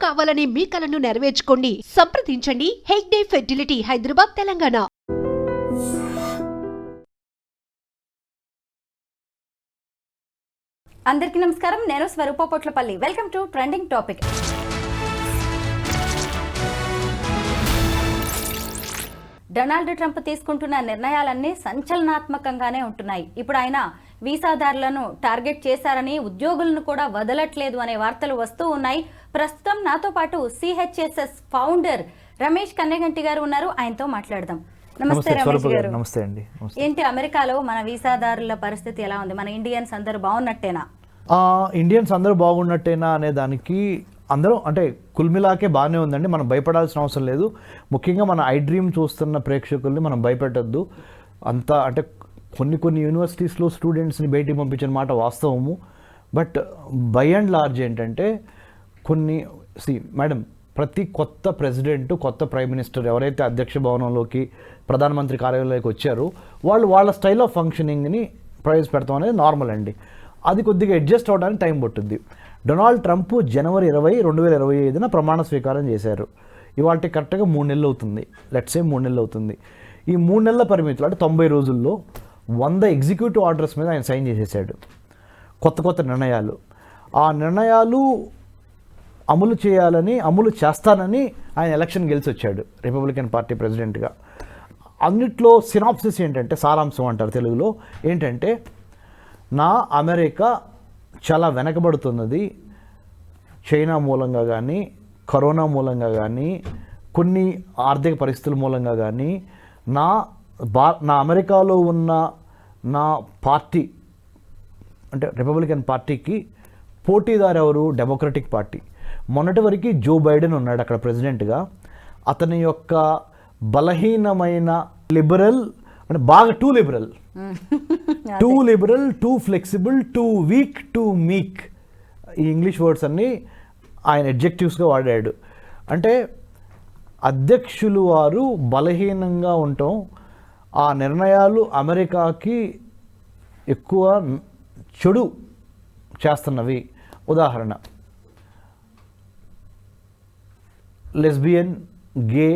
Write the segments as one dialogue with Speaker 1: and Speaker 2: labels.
Speaker 1: కావాలనే మీ కలను నెరవేర్చుకోండి. సంప్రదించండి హెగ్డే ఫెర్టిలిటీ, హైదరాబాద్, తెలంగాణ.
Speaker 2: అందరికీ నమస్కారం. నేను Swaroopa Potlapalli. Welcome to trending topic. Donald Trump తీసుకుంటున్న నిర్ణయాలన్నీ సంచలనాత్మకంగానే ఉంటున్నాయి. ఇప్పుడు ఆయన వీసాదారులను టార్గెట్ చేశారని, ఉద్యోగులను కూడా వదలట్లేదు అనే వార్తలు వస్తూ ఉన్నాయి. ప్రస్తుతం నాతో పాటు CHSS ఫౌండర్ రమేష్ కన్నెగంటి గారు ఉన్నారు. ఆయనతో మాట్లాడదాం. నమస్తే రమేష్ గారు.
Speaker 3: నమస్తే అండి.
Speaker 2: ఏంటి అమెరికాలో మన వీసాదారుల పరిస్థితి ఎలా ఉంది? మన ఇండియన్స్ అందరూ బాగున్నట్టేనా?
Speaker 3: ఇండియన్స్ అందరూ బాగున్నట్టేనా అనే దానికి అందరూ అంటే కుల్మిలాకే బాగానే ఉందండి. మనం భయపడాల్సిన అవసరం లేదు. ముఖ్యంగా మన ఐ డ్రీమ్ చూస్తున్న ప్రేక్షకుల్ని మనం భయపెట్టద్దు. అంతా అంటే కొన్ని యూనివర్సిటీస్లో స్టూడెంట్స్ని బయటికి పంపించిన మాట వాస్తవము. బట్ బై అండ్ లార్జ్ ఏంటంటే మేడం, ప్రతి కొత్త ప్రెసిడెంట్, కొత్త ప్రైమ్ మినిస్టర్ ఎవరైతే అధ్యక్ష భవనంలోకి, ప్రధానమంత్రి కార్యాలయంలోకి వచ్చారో వాళ్ళ స్టైల్ ఆఫ్ ఫంక్షనింగ్ని ప్రవేశపెడతాం అనేది నార్మల్ అండి. అది కొద్దిగా అడ్జస్ట్ అవ్వడానికి టైం పట్టుద్ది. డొనాల్డ్ ట్రంప్ జనవరి 20, 2025 ప్రమాణ స్వీకారం చేశారు. ఇవాళ కరెక్ట్గా 3 నెలలు అవుతుంది. లెట్స్ సే 3 నెలలు అవుతుంది. ఈ 3 నెలల పరిమితులు అంటే 90 రోజుల్లో 100 ఎగ్జిక్యూటివ్ ఆర్డర్స్ మీద ఆయన సైన్ చేసేసాడు. కొత్త నిర్ణయాలు. ఆ నిర్ణయాలు అమలు చేస్తానని ఆయన ఎలక్షన్ గెలిచి వచ్చాడు రిపబ్లికన్ పార్టీ ప్రెసిడెంట్గా. అన్నిట్లో సినాప్సిస్ ఏంటంటే, సారాంశం అంటారు తెలుగులో, ఏంటంటే అమెరికా చాలా వెనకబడుతున్నది. చైనా మూలంగా కానీ, కరోనా మూలంగా కానీ, కొన్ని ఆర్థిక పరిస్థితుల మూలంగా కానీ, నా అమెరికాలో ఉన్న నా పార్టీ అంటే రిపబ్లికన్ పార్టీకి పోటీదారు ఎవరు? Democratic party. మొన్నటి వరకు జో బైడెన్ ఉన్నాడు అక్కడ ప్రెసిడెంట్గా. అతని యొక్క బలహీనమైన లిబరల్ అంటే బాగా too liberal, two flexible, two week, two మీక్, ఈ ఇంగ్లీష్ వర్డ్స్ అన్నీ ఆయన అడ్జెక్టివ్స్గా వాడాడు. అంటే అధ్యక్షులు వారు బలహీనంగా ఉండటం, ఆ నిర్ణయాలు అమెరికాకి ఎక్కువ చెడు చేస్తున్నవి. ఉదాహరణ, లెస్బియన్, గే,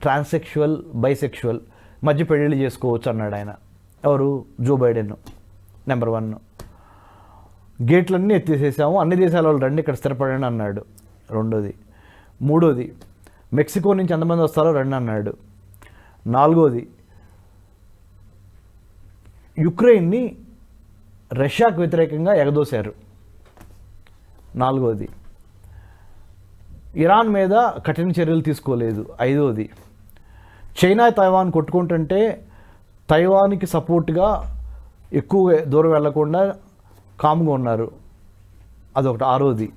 Speaker 3: ట్రాన్సెక్షువల్, బైసెక్షువల్ మధ్య పెళ్ళిళ్ళు చేసుకోవచ్చు అన్నాడు ఆయన. ఎవరు? Joe Biden. నెంబర్ 1. గేట్లన్నీ ఎత్తేసేసాము, అన్ని దేశాల వాళ్ళు రండి ఇక్కడ స్థిరపడండి అన్నాడు. 2ది. 3ది, మెక్సికో నుంచి ఎంతమంది వస్తారో రండి అన్నాడు. 4ది, యుక్రెయిన్ని రష్యాకు వ్యతిరేకంగా ఎగదోశారు. 4ది, ఇరాన్ మీద కఠిన చర్యలు తీసుకోలేదు. 5ది, చైనా తైవాన్ కొట్టుకుంటుంటే తైవాన్కి సపోర్ట్గా ఎక్కువ దూరం వెళ్లకుండా కామ్గా ఉన్నారు. అదొకటి. 6ది,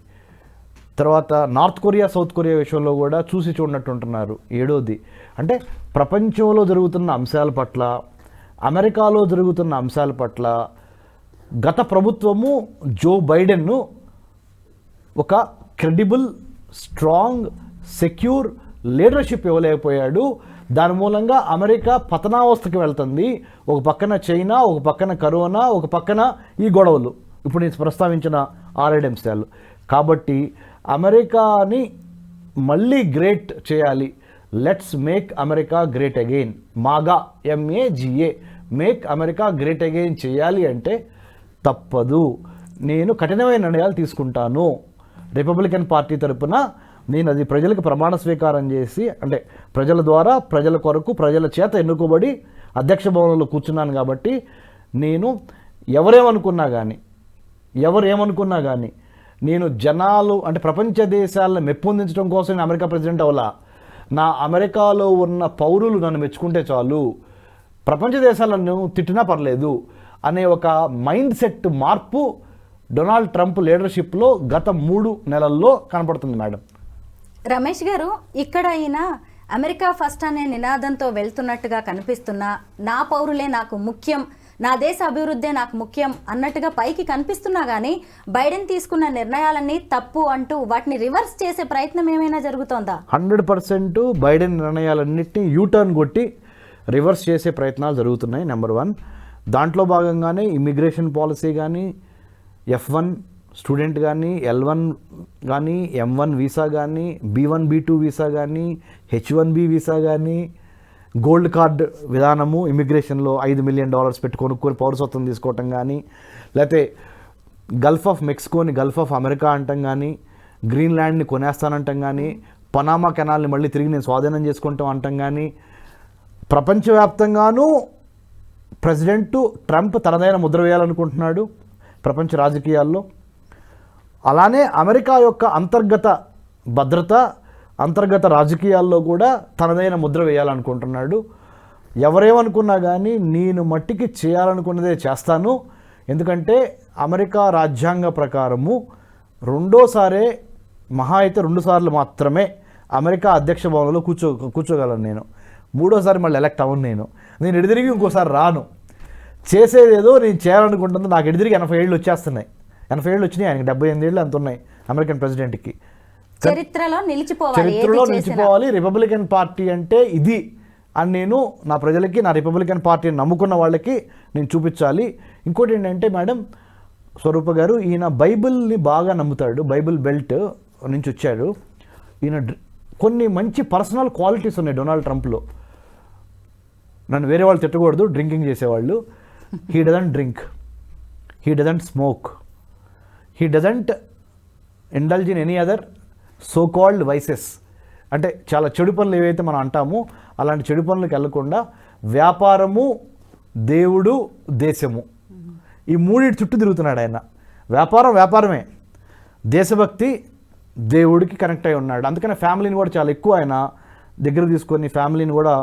Speaker 3: తర్వాత నార్త్ కొరియా, సౌత్ కొరియా విషయంలో కూడా చూసి చూడనట్టు ఉంటున్నారు. 7ది, అంటే ప్రపంచంలో జరుగుతున్న అంశాల పట్ల, అమెరికాలో జరుగుతున్న అంశాల పట్ల గత ప్రభుత్వము జో బైడెన్ను ఒక క్రెడిబుల్, స్ట్రాంగ్, సెక్యూర్ లీడర్షిప్ ఇవ్వలేకపోయాడు. దాని మూలంగా అమెరికా పతనావస్థకి వెళ్తుంది. ఒక పక్కన చైనా, ఒక పక్కన కరోనా, ఒక పక్కన ఈ గొడవలు, ఇప్పుడు నేను ప్రస్తావించిన 6 అంశాలు. కాబట్టి అమెరికాని మళ్ళీ గ్రేట్ చేయాలి. Let's make America great again. MAGA, MAGA, make America great again చేయాలి అంటే తప్పదు. నేను కఠినమైన నిర్ణయాలు తీసుకుంటాను. రిపబ్లికన్ పార్టీ తరపున నేను అది ప్రజలకు ప్రమాణ స్వీకారం చేసి, అంటే ప్రజల ద్వారా, ప్రజల కొరకు, ప్రజల చేత ఎన్నుకోబడి అధ్యక్ష భవనంలో కూర్చున్నాను. కాబట్టి నేను ఎవరేమనుకున్నా కానీ నేను జనాలు అంటే ప్రపంచ దేశాలను మెప్పొందించడం కోసం అమెరికా ప్రెసిడెంట్ అవ్వాలా. నా అమెరికాలో ఉన్న పౌరులు నన్ను మెచ్చుకుంటే చాలు, ప్రపంచ దేశాలను తిట్టినా పర్లేదు అనే ఒక మైండ్ సెట్ మార్పు డొనాల్డ్ ట్రంప్ లీడర్షిప్లో గత 3 నెలల్లో కనపడుతుంది మేడం.
Speaker 2: రమేష్ గారు, ఇక్కడ అయినా అమెరికా ఫస్ట్ అనే నినాదంతో వెళ్తున్నట్టుగా కనిపిస్తున్నా, నా పౌరులే నాకు ముఖ్యం, నా దేశ అభివృద్ధే నాకు ముఖ్యం అన్నట్టుగా పైకి కనిపిస్తున్నా కానీ బైడెన్ తీసుకున్న నిర్ణయాలన్నీ తప్పు అంటూ వాటిని రివర్స్ చేసే ప్రయత్నం ఏమైనా జరుగుతోందా?
Speaker 3: 100% బైడెన్ నిర్ణయాలన్నింటినీ యూటర్న్ కొట్టి రివర్స్ చేసే ప్రయత్నాలు జరుగుతున్నాయి. నెంబర్ 1. దాంట్లో భాగంగానే ఇమిగ్రేషన్ పాలసీ కానీ, F1 స్టూడెంట్ కానీ L1 కానీ M1 వీసా కానీ B1 B2 వీసా కానీ H1B వీసా కానీ గోల్డ్ కార్డ్ విధానము ఇమిగ్రేషన్లో $5 మిలియన్ పెట్టి కొనుక్కొని పౌరసత్వం తీసుకోవటం కానీ, లేకపోతే గల్ఫ్ ఆఫ్ మెక్సికోని గల్ఫ్ ఆఫ్ అమెరికా అంటాం కానీ, గ్రీన్లాండ్ని కొనేస్తానంటాం కానీ, పనామా కెనాల్ని మళ్ళీ తిరిగి నేను స్వాధీనం చేసుకుంటాం అంటాం కానీ, ప్రపంచవ్యాప్తంగానూ ప్రెసిడెంట్ ట్రంప్ తనదైన ముద్ర వేయాలనుకుంటున్నాడు ప్రపంచ రాజకీయాల్లో. అలానే అమెరికా యొక్క అంతర్గత భద్రత, అంతర్గత రాజకీయాల్లో కూడా తనదైన ముద్ర వేయాలనుకుంటున్నాడు. ఎవరేమనుకున్నా కానీ నేను మట్టికి చేయాలనుకున్నదే చేస్తాను. ఎందుకంటే అమెరికా రాజ్యాంగ ప్రకారము రెండోసారే, మహా అయితే 2 సార్లు మాత్రమే అమెరికా అధ్యక్ష భవనంలో కూర్చోగలను నేను. మూడోసారి మళ్ళీ ఎలక్ట్ అవ్వను. నేను ఎడిదిరిగి ఇంకోసారి రాను. చేసేదేదో నేను చేయాలనుకుంటుంది. నాకు ఎడిదిరిగి 80 ఏళ్ళు వచ్చేస్తున్నాయి. 80 ఏళ్ళు వచ్చినాయి, ఆయనకి 78 ఏళ్ళు అంత ఉన్నాయి అమెరికన్ ప్రెసిడెంట్కి.
Speaker 2: చరిత్రలో
Speaker 3: నిలిచిపోవాలి. రిపబ్లికన్ పార్టీ అంటే ఇది అని నేను నా ప్రజలకి, నా రిపబ్లికన్ పార్టీని నమ్ముకున్న వాళ్ళకి నేను చూపించాలి. ఇంకోటి ఏంటంటే మేడం, స్వరూప గారు, ఈయన బైబిల్ని బాగా నమ్ముతాడు. బైబిల్ బెల్ట్ నుంచి వచ్చాడు ఈయన. కొన్ని మంచి పర్సనల్ క్వాలిటీస్ ఉన్నాయి డొనాల్డ్ ట్రంప్లో. నన్ను వేరే వాళ్ళు తిట్టకూడదు, డ్రింకింగ్ చేసేవాళ్ళు. He doesn't drink, he doesn't smoke, he doesn't indulge in any other so called vices. అంటే చాలా చెడు పనులు ఏవైతే మనం అంటామో అలాంటి చెడు పనులకు వెళ్లకుండా వ్యాపారము, దేవుడు, దేశము, ఈ మూడింటి చుట్టూ తిరుగుతున్నాడు ఆయన. వ్యాపారమే, దేశభక్తి, దేవుడికి కనెక్ట్ అయి ఉన్నాడు. అందుకనే ఫ్యామిలీని కూడా చాలా ఎక్కువ ఆయన దగ్గర తీసుకొని ఫ్యామిలీని కూడా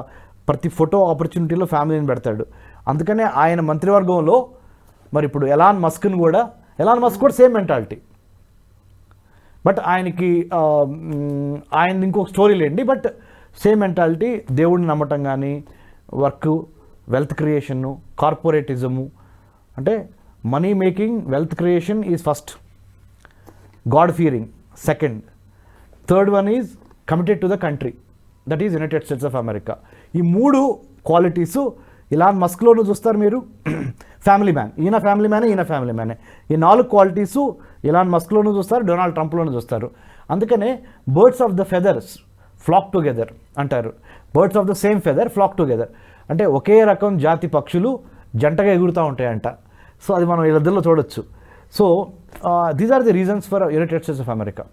Speaker 3: ప్రతి ఫోటో ఆపర్చునిటీలో ఫ్యామిలీని పెడతాడు. అందుకనే ఆయన మంత్రివర్గంలో మరి ఇప్పుడు ఎలాన్ మస్క్ కూడా సేమ్ మెంటాలిటీ. బట్ ఆయనకి ఆయన ఇంకొక స్టోరీ లేండి. బట్ సేమ్ మెంటాలిటీ, దేవుడిని నమ్మటం కానీ, వర్క్, వెల్త్ క్రియేషను, కార్పొరేటిజము. అంటే money making, wealth creation is first, god fearing second, third one is committed to the country, that is United States of America. ఈ 3 qualities Elon మస్క్లోనూ చూస్తారు మీరు. Family man, ఈయన family మ్యానే. ఈ 4 qualities Elon మస్క్లోనూ చూస్తారు, డొనాల్డ్ ట్రంప్లోనూ చూస్తారు. అందుకనే birds of the feathers flock together అంటారు. Birds of the same feather flock together అంటే ఒకే రకం జాతి పక్షులు జంటగా ఎగురుతూ ఉంటాయంట. సో అది మనం వీళ్ళిద్దరిలో చూడొచ్చు. So these are the reasons for United States of America.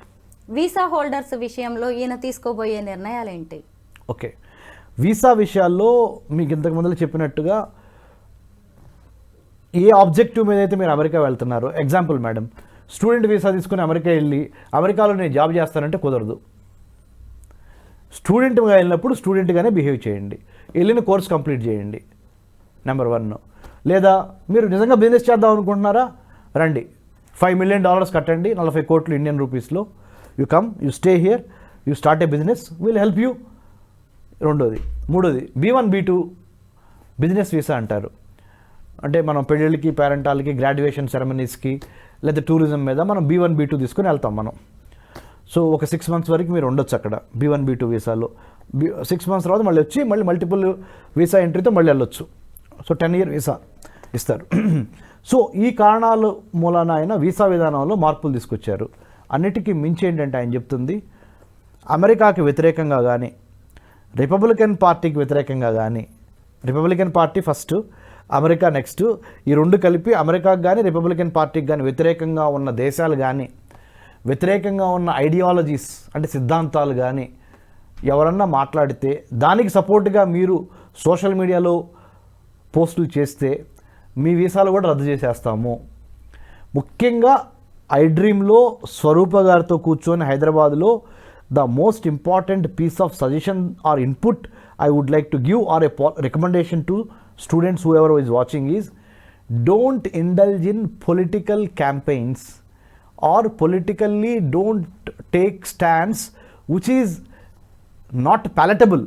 Speaker 2: Visa holders విషయంలో ఈయన తీసుకోబోయే నిర్ణయాలు ఏంటి?
Speaker 3: ఓకే, వీసా విషయాల్లో మీకు ఇంతకు ముందు చెప్పినట్టుగా ఏ ఆబ్జెక్టివ్ మీద అయితే మీరు అమెరికా వెళ్తున్నారు, ఎగ్జాంపుల్ మేడం, స్టూడెంట్ వీసా తీసుకుని అమెరికా వెళ్ళి అమెరికాలో నేను జాబ్ చేస్తానంటే కుదరదు. స్టూడెంట్గా వెళ్ళినప్పుడు స్టూడెంట్గానే బిహేవ్ చేయండి, వెళ్ళిన కోర్స్ కంప్లీట్ చేయండి, నెంబర్ 1. లేదా మీరు నిజంగా బిజినెస్ చేద్దాం అనుకుంటున్నారా, రండి, $5 మిలియన్ కట్టండి, 40 కోట్లు ఇండియన్ రూపీస్లో. You come, you stay here, you start A business, will help you. రెండోది. మూడోది B1 B2 బిజినెస్ వీసా అంటారు. అంటే మనం పెళ్ళిళ్ళకి, పేరెంటాలకి, గ్రాడ్యుయేషన్ సెరమనీస్కి, లేదా టూరిజం మీద మనం B1 B2 తీసుకుని వెళ్తాం మనం. సో ఒక 6 మంత్స్ వరకు మీరు ఉండొచ్చు అక్కడ B1 B2 వీసాలో. 6 మంత్స్ తర్వాత మళ్ళీ వచ్చి మళ్ళీ మల్టిపుల్ వీసా ఎంట్రీతో మళ్ళీ వెళ్ళొచ్చు. సో 10 ఇయర్ వీసా ఇస్తారు. సో ఈ కారణాల మూలాన ఆయన వీసా విధానంలో మార్పులు తీసుకొచ్చారు. అన్నిటికీ మించి ఏంటంటే ఆయన చెప్తుంది, అమెరికాకి వ్యతిరేకంగా కానీ, రిపబ్లికన్ పార్టీకి వ్యతిరేకంగా కానీ, Republican party first, America next, ఈ 2 కలిపి అమెరికాకి కానీ రిపబ్లికన్ పార్టీకి కానీ వ్యతిరేకంగా ఉన్న దేశాలు కానీ, వ్యతిరేకంగా ఉన్న ఐడియాలజీస్ అంటే సిద్ధాంతాలు కానీ ఎవరన్నా మాట్లాడితే దానికి సపోర్ట్గా మీరు సోషల్ మీడియాలో పోస్టులు చేస్తే మీ వీసాలు కూడా రద్దు చేసేస్తాము. ముఖ్యంగా ఐడ్రీమ్లో స్వరూప గారితో కూర్చొని హైదరాబాద్లో the most important piece of suggestion or input I would like to give or a recommendation to students, whoever is watching, is don't indulge in political campaigns or politically don't take stance which is not palatable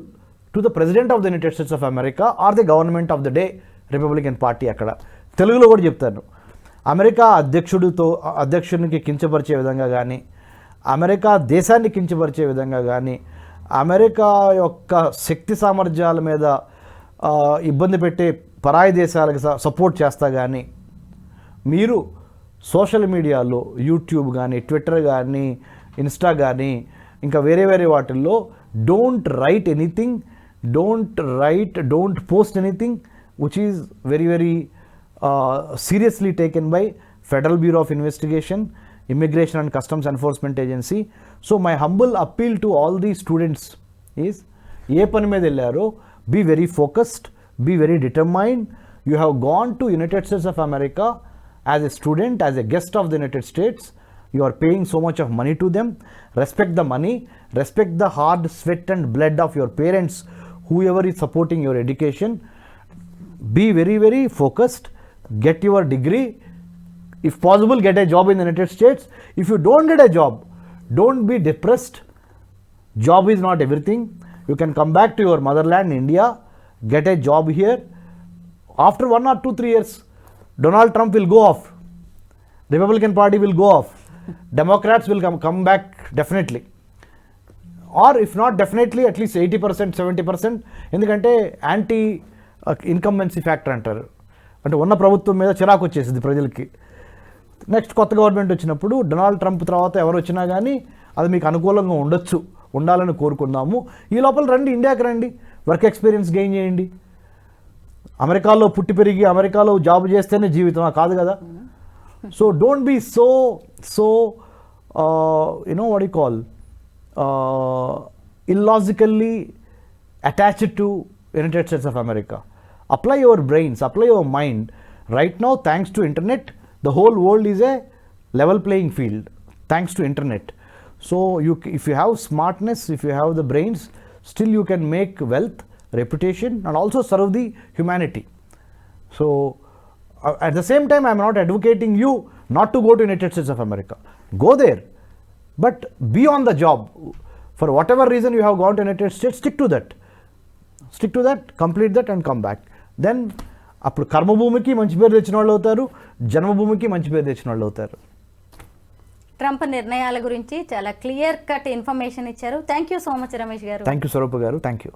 Speaker 3: to the President of the United States of America or the government of the day, Republican Party. అక్కడ తెలుగులో కూడా చెప్తాను, America అధ్యక్షునికి కించపరిచే విధంగా కానీ, America దేశాన్ని కించపరిచే విధంగా కానీ, అమెరికా యొక్క శక్తి సామర్థ్యాల మీద ఇబ్బంది పెట్టే పరాయి దేశాలకు సపోర్ట్ చేస్తా కానీ మీరు సోషల్ మీడియాలో యూట్యూబ్ కానీ, ట్విట్టర్ కానీ, ఇన్స్టా కానీ, ఇంకా వేరే వేరే వాటిల్లో don't write anything, don't post anything which is very very seriously taken by Federal Bureau of Investigation, Immigration and Customs Enforcement Agency. So my humble appeal to all the students is, ఏ పని మీద వెళ్ళారో be very focused, be very determined. You have gone to United States of America as a student, as a guest of the United States. You are paying so much of money to them. Respect the money, respect the hard sweat and blood of your parents, whoever is supporting your education. Be very very focused, get your degree, if possible get a job in the United States. If you don't get a job, don't be depressed. Job is not everything. You can come back to your motherland India, get a job here. After 1 or 2, 3 years, Donald Trump will go off, Republican Party will go off, Democrats will come back definitely, or if not definitely at least 80%, 70%. ఎందుకంటే anti incumbency factor అంటారు, అంటే ఉన్న ప్రభుత్వం మీద చిరాకు వచ్చేసింది ప్రజలకి. Next కొత్త గవర్నమెంట్ వచ్చినప్పుడు డొనాల్డ్ ట్రంప్ తర్వాత ఎవరు వచ్చినా కానీ అది మీకు అనుకూలంగా ఉండొచ్చు, ఉండాలని కోరుకుందాము. ఈ లోపల రండి, ఇండియాకి రండి, వర్క్ ఎక్స్పీరియన్స్ గెయిన్ చేయండి. అమెరికాలో పుట్టి పెరిగి అమెరికాలో జాబ్ చేస్తేనే జీవితం కాదు కదా. So don't be so what you call illogically attached to United States of America. Apply your brains, apply your mind. Right now thanks to internet the whole world is a level playing field thanks to internet. So if you have smartness, if you have the brains, still you can make wealth, reputation, and also serve the humanity. So at the same time, I am not advocating you not to go to United States of America. Go there, but be on the job. For whatever reason you have gone to United States, stick to that, complete that and come back. Then అప్పుడు కర్మభూమికి మంచి పేరు తెచ్చిన వాళ్ళు అవుతారు, జన్మభూమికి మంచి పేరు తెచ్చిన వాళ్ళు అవుతారు.
Speaker 2: ట్రంప్ నిర్ణయాల గురించి చాలా క్లియర్ కట్ ఇన్ఫర్మేషన్ ఇచ్చారు. Thank you so much Ramesh గారు.
Speaker 3: థ్యాంక్ యూ స్వరూప గారు, థ్యాంక్ యూ.